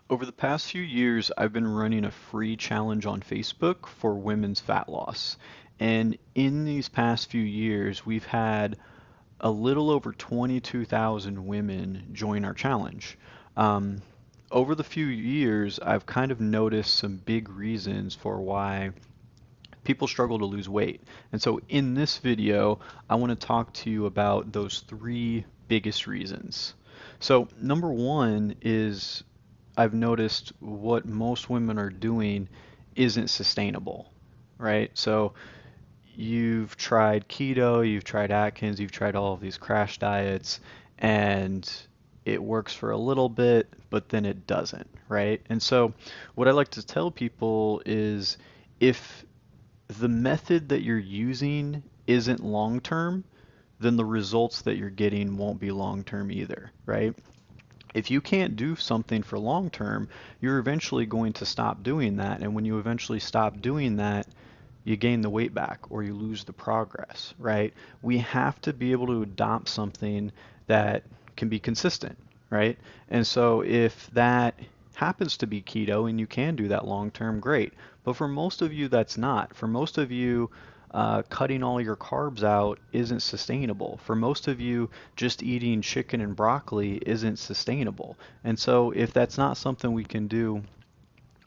Over the past few years, I've been running a free challenge on Facebook for women's fat loss. And in these past few years, we've had a little over 22,000 women join our challenge. Um, Over the few years, I've kind of noticed some big reasons for why people struggle to lose weight. And so in this video, I want to talk to you about those three biggest reasons. So, number one is I've noticed what most women are doing isn't sustainable, right? So, you've tried keto, you've tried Atkins, you've tried all of these crash diets, and it works for a little bit, but then it doesn't, right? And so, what I like to tell people is if the method that you're using isn't long term, then the results that you're getting won't be long term either, right? If you can't do something for long term, you're eventually going to stop doing that. And when you eventually stop doing that, you gain the weight back or you lose the progress, right? We have to be able to adopt something that can be consistent, right? And so if that happens to be keto and you can do that long term, great. But for most of you, that's not. For most of you, cutting all your carbs out isn't sustainable. For most of you, just eating chicken and broccoli isn't sustainable. And so if that's not something we can do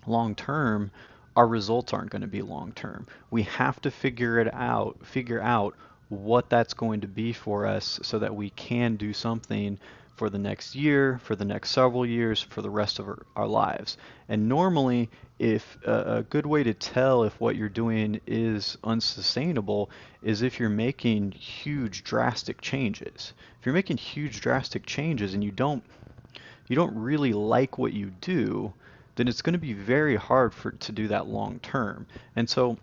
long term, our results aren't going to be long term. We have to figure out what that's going to be for us so that we can do something for the next year, for the next several years, for the rest of our lives. And normally, if a good way to tell if what you're doing is unsustainable is if you're making huge drastic changes. If you're making huge drastic changes and you don't really like what you do, then it's going to be very hard to do that long term. And so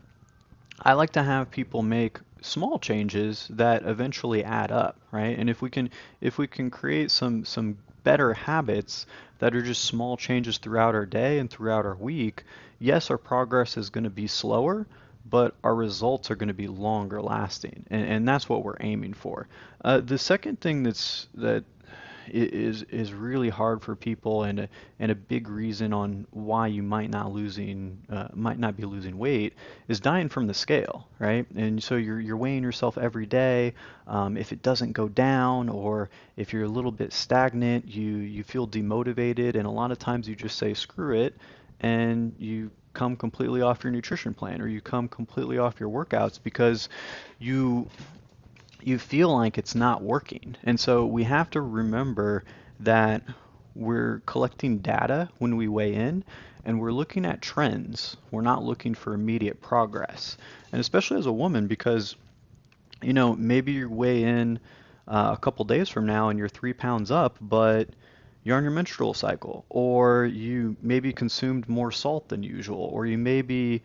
I like to have people make small changes that eventually add up, right? And if we can create some better habits that are just small changes throughout our day and throughout our week, yes, our progress is going to be slower, but our results are going to be longer lasting, and that's what we're aiming for. The second thing that is really hard for people and a big reason on why you might not be losing weight is dying from the scale, right? And so you're weighing yourself every day. If it doesn't go down or if you're a little bit stagnant, you feel demotivated, and a lot of times you just say screw it, and you come completely off your nutrition plan or you come completely off your workouts because you you feel like it's not working. And so we have to remember that we're collecting data when we weigh in and we're looking at trends. We're not looking for immediate progress. And especially as a woman, because maybe you weigh in a couple days from now and you're 3 pounds up, but you're on your menstrual cycle, or you maybe consumed more salt than usual, or you maybe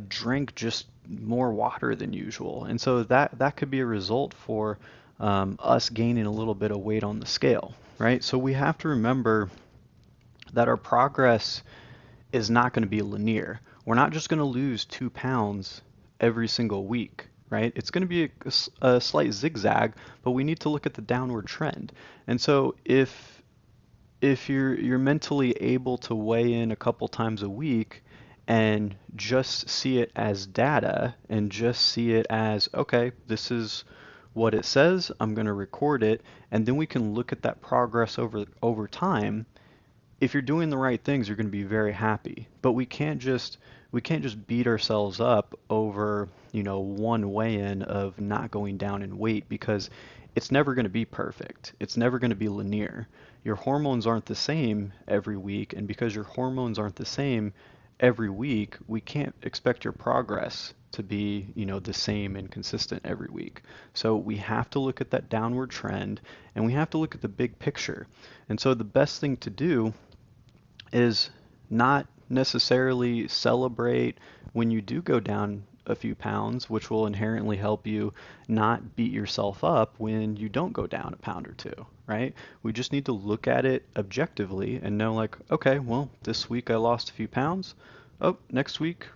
drank just more water than usual. And so that could be a result for us gaining a little bit of weight on the scale, right? So we have to remember that our progress is not going to be linear. We're not just going to lose 2 pounds every single week, right? It's going to be a slight zigzag, but we need to look at the downward trend. And so if you're mentally able to weigh in a couple times a week and just see it as data and just see it as, okay, this is what it says, I'm going to record it, and then we can look at that progress over time. If you're doing the right things, you're going to be very happy. But we can't just beat ourselves up over, one weigh-in of not going down in weight because it's never going to be perfect. It's never going to be linear. Your hormones aren't the same every week, and because your hormones aren't the same every week, we can't expect your progress to be, the same and consistent every week. So we have to look at that downward trend and we have to look at the big picture. And so the best thing to do is not necessarily celebrate when you do go down a few pounds, which will inherently help you not beat yourself up when you don't go down a pound or two, right? We just need to look at it objectively and know, like, okay, well, this week I lost a few pounds. Oh, next week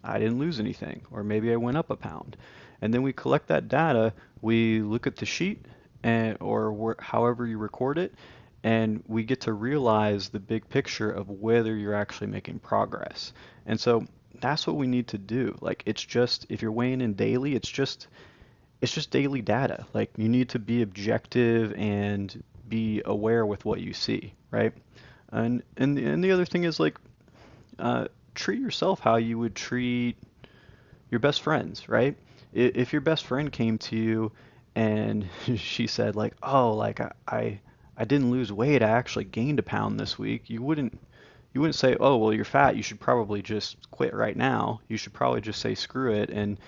I didn't lose anything, or maybe I went up a pound. And then we collect that data, we look at the sheet, or however you record it, and we get to realize the big picture of whether you're actually making progress. And so that's what we need to do. Like it's just if you're weighing in daily, it's just daily data. Like you need to be objective and be aware with what you see, right? And the other thing is like uh, treat yourself how you would treat your best friends, right? If your best friend came to you and she said like, "Oh, like I didn't lose weight, I actually gained a pound this week," you wouldn't say, "Oh, well, you're fat. You should probably just quit right now." You should probably just say, "Screw it," and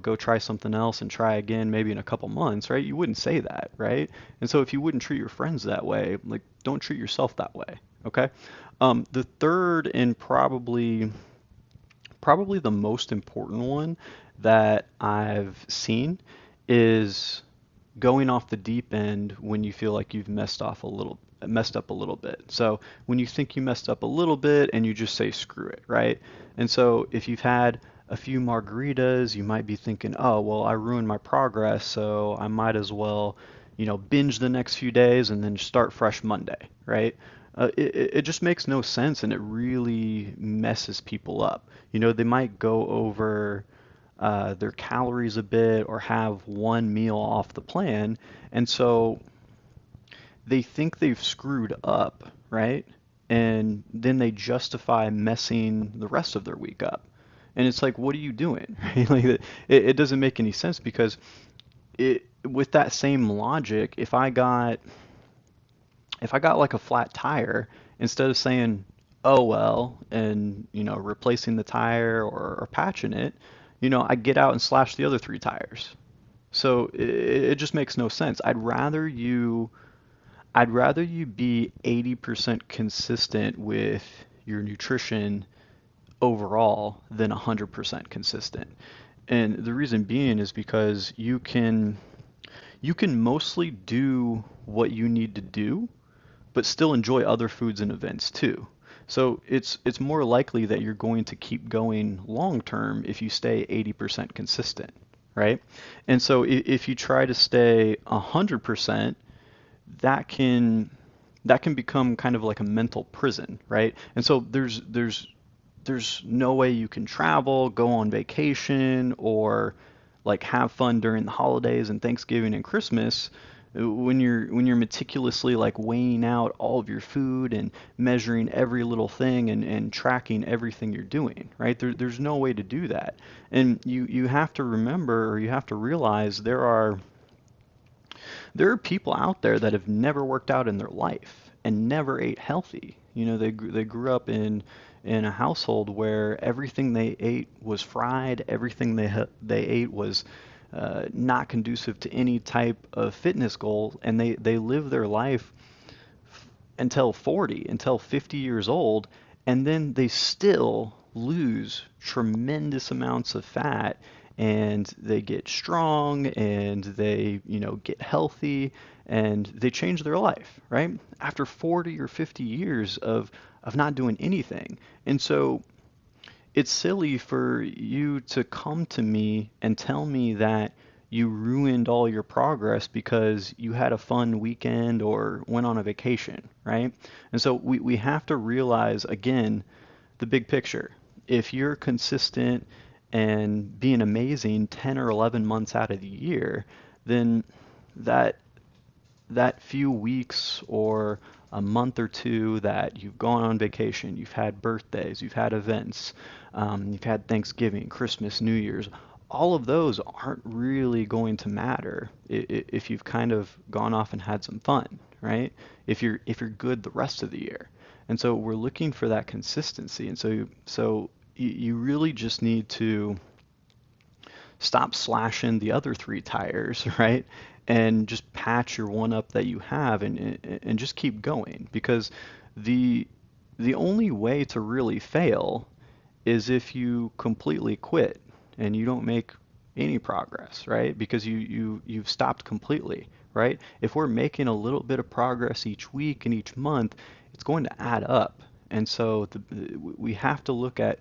go try something else and try again maybe in a couple months, right? You wouldn't say that, right? And so if you wouldn't treat your friends that way, like don't treat yourself that way, okay? The third and probably the most important one that I've seen is going off the deep end when you feel like you've messed up a little bit. So when you think you messed up a little bit and you just say screw it, right? And so if you've had a few margaritas, you might be thinking, "Oh, well, I ruined my progress, so I might as well, binge the next few days and then start fresh Monday," right? It just makes no sense and it really messes people up. They might go over their calories a bit or have one meal off the plan. And so they think they've screwed up, right? And then they justify messing the rest of their week up. And it's like, what are you doing? Right? Like it doesn't make any sense because with that same logic, if I got like a flat tire, instead of saying, "Oh well," and replacing the tire or patching it, I get out and slash the other three tires. So it just makes no sense. I'd rather you be 80% consistent with your nutrition overall than 100% consistent. And the reason being is because you can mostly do what you need to do but still enjoy other foods and events too. So it's more likely that you're going to keep going long term if you stay 80% consistent, right? And so if you try to stay 100%, that can that can become kind of like a mental prison, right? And so there's no way you can travel, go on vacation, or like have fun during the holidays and Thanksgiving and Christmas when you're meticulously like weighing out all of your food and measuring every little thing and tracking everything you're doing, right? There's no way to do that. And you have to remember or you have to realize there are people out there that have never worked out in their life and never ate healthy. They grew up in a household where everything they ate was fried, everything they ate was not conducive to any type of fitness goal, and they live their life until 40, until 50 years old, and then they still lose tremendous amounts of fat and they get strong and they, get healthy and they change their life, right? After 40 or 50 years of not doing anything. And so it's silly for you to come to me and tell me that you ruined all your progress because you had a fun weekend or went on a vacation, right? And so we have to realize, again, the big picture. If you're consistent and being amazing 10 or 11 months out of the year, then that that few weeks or a month or two that you've gone on vacation, you've had birthdays, you've had events, you've had Thanksgiving, Christmas, New Year's, all of those aren't really going to matter if you've kind of gone off and had some fun, right? If you're good the rest of the year. And so we're looking for that consistency. And so you really just need to stop slashing the other three tires, right? And just patch your one up that you have and just keep going because the the only way to really fail is if you completely quit and you don't make any progress, right? Because you've stopped completely, right? If we're making a little bit of progress each week and each month, it's going to add up. And so we have to look at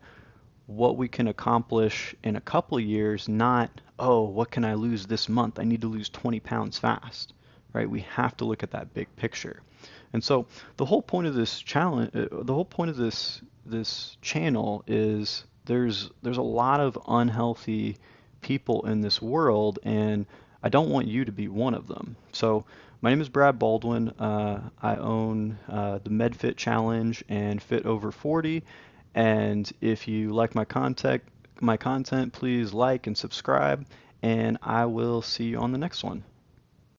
what we can accomplish in a couple of years, not, "Oh, what can I lose this month? I need to lose 20 pounds fast," right? We have to look at that big picture. And so the whole point of this challenge, the whole point of this channel is there's a lot of unhealthy people in this world, and I don't want you to be one of them. So my name is Brad Baldwin. I own the MedFit Challenge and Fit Over 40. And if you like my content, please like and subscribe, and I will see you on the next one.